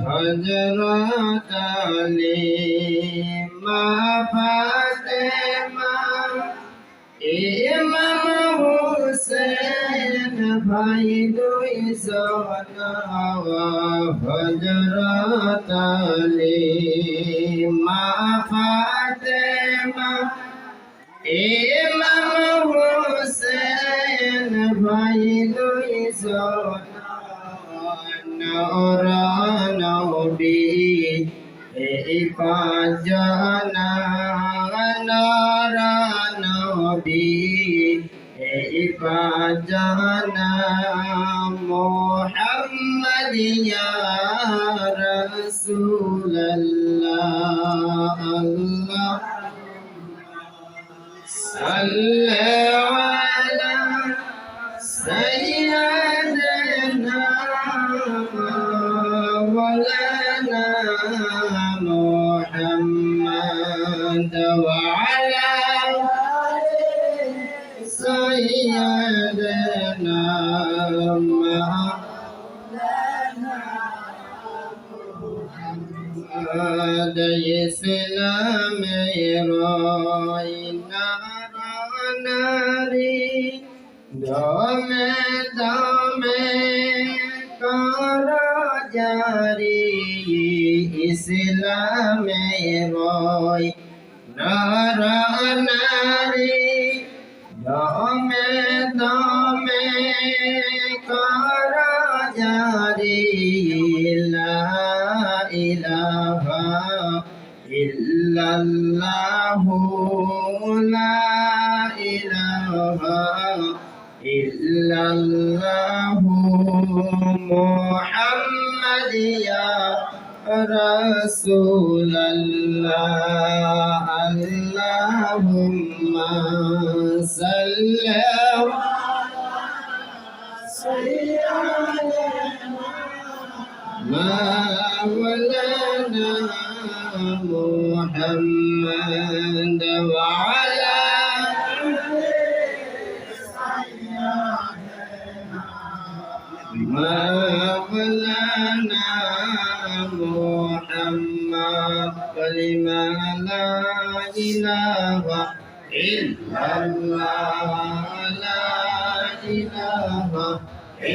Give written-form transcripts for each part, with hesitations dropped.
हजरत अली माँ फातिमा इमाम हुसैन भाई दुई सोना हजरत अली माँ फातिमा इमाम हुसैन भाई दुई सोना नौरा नबी पाँचजना नौरा नबी पाँचजना मोहम्मद या रसूल अल्लाह अल्लाह सल्लल्लाहु अलैहि सय्यदना मौलाना मुहम्मद वअला सय्यदना मुहम्मद इस्लाम रोई नारी दमे दमे करो जारी इस्लाम रोई नर नारी दमे दमे करो जारी ला इलाहा इल्लल्लाहु ला इलाहा इल्लल्लाहु मुहम्मद या रसूलल्लाह अल्लाहुम्मा सल्ली मौलाना मुहम्मद वअला मौलाना मुहम्मद कलिमा ला इलाहा इल्लल्लाह ला इलाहा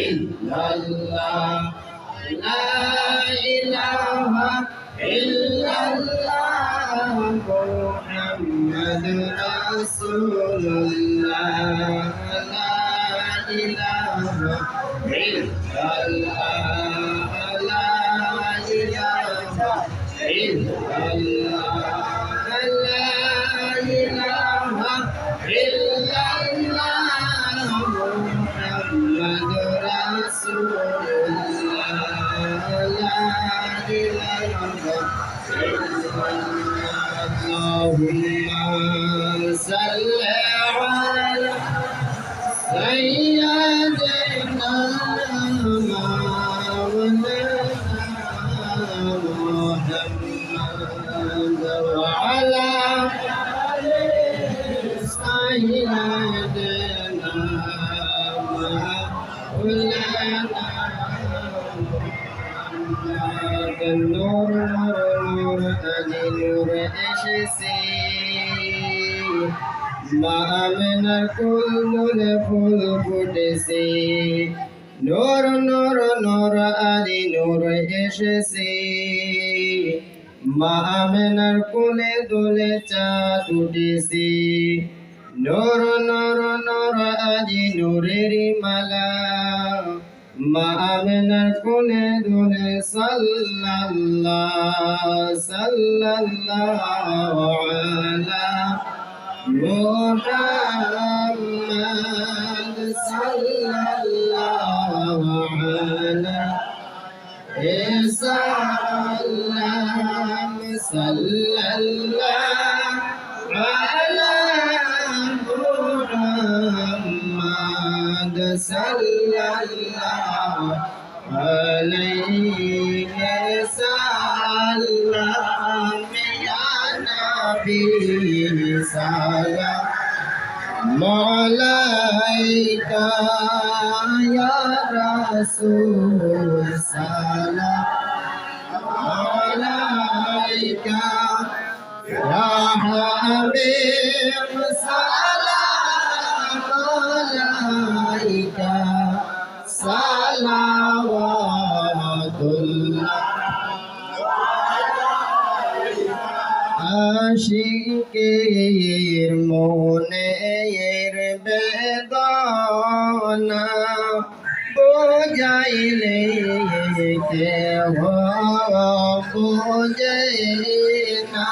इल्लल्लाह ला इलाहा इल्लल्लाह मुहम्मद रसूलुल्लाह ला इलाहा इल्लल्लाह ला इलाहा इल्लल्लाह ला इलाहा इल्लल्लाह मुहम्मद रसूलुल्लाह ला इलाहा इल्लल्लाह अल्लाहुम्मा सल्ली अला सय्यदना मुहम्मद वअला सय्यदना मौलाना नूर नूर अली नूर एशसी मामिनर कुल फूल फुटेसे नूर नूर नूर अली नूर एशसी मामिनर कुले दुले चाँद उठेसे नूर नूर नूर अली नूरेरी माला मामिनर कुले दुले सल्लल्लाहु सल्लल्लाहु अला मुहम्मद सल्लल्लाहु अलैहि वसल्लम सल्लल्लाहु अला मुहम्मद सल्लल्लाहु अलैहि वसल्लम या नबी सल्लल्लाहु मौला يا رسول سلام عليك يا حبيب سلام عليك صلوات الله আশিকের মনের বেদনা বোঝাইলে কেহ বোঝে না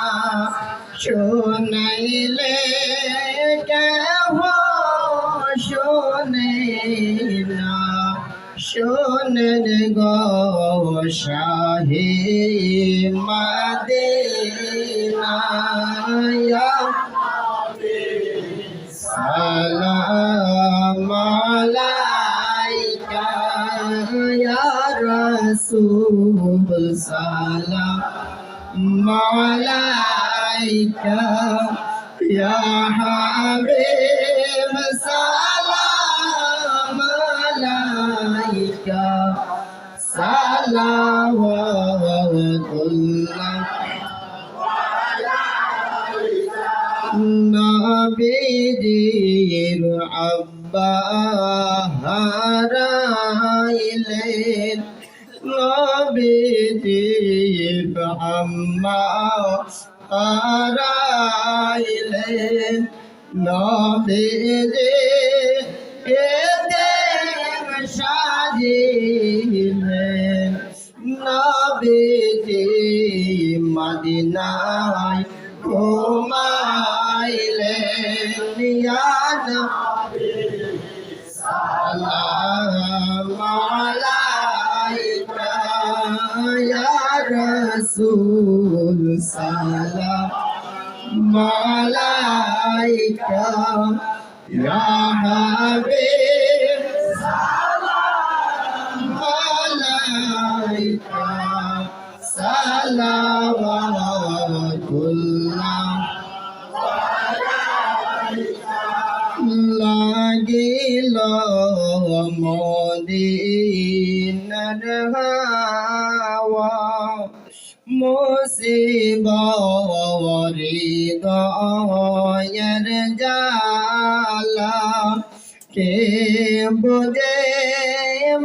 শোনাইলে কেহ শোনে না শোনেন গো শাহে মদিনা ইয়া সালাম আলাইকা ইয়া রাসূল সালাম আলাইকা ইয়া হাবিব সালাম আলাইকা সালাওয়াতুল্লাহ নবীজির আব্বা হারাইলেন নবীজির আম্মা হারাইলেন নবীজি এদের সাজিলেন নবীজি মদিনায় ঘুমাইলেন ইয়া নবী সালাম আলাইকা ইয়া রাসূল সালাম আলাইকা ইয়া হাবিব সালাম আলাইকা সালাওয়াতুল্লাহ লাগিল মদিনার হাওয়া মুসিবরি দয়ার জালা কে বুঝে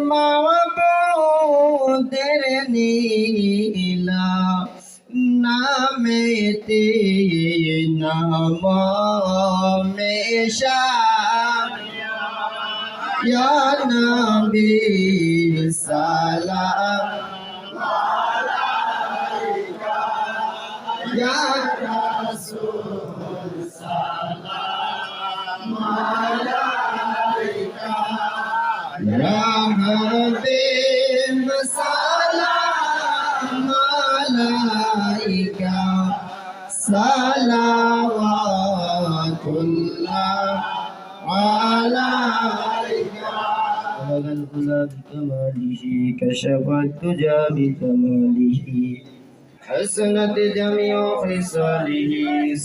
মাবুদের নীলা নামেতে নাম মেশা ইয়া নবী সালাম আলাইকা ইয়া রাসূল সালাম আলাইকা ইয়া হাবিব সালাম আলাইকা সালাওয়াতুল্লাহ আলাইকা وغلبنا بكماله كشف الدجى بكماله حسنت جميع خصاله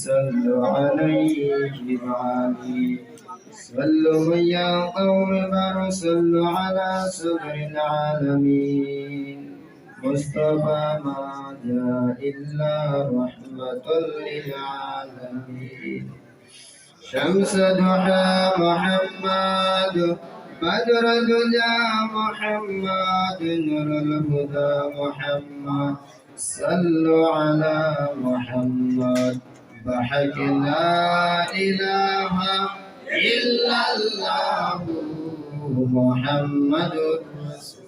صلوا عليه بعالي صلوا يا قوم صلوا على صدر العالمين مصطفى ما جاء إلا رحمة للعالمين شمس ضحى محمد بدر دجى محمد نور الهدى محمد صلوا على محمد بحق لا إله إلا الله محمد رسول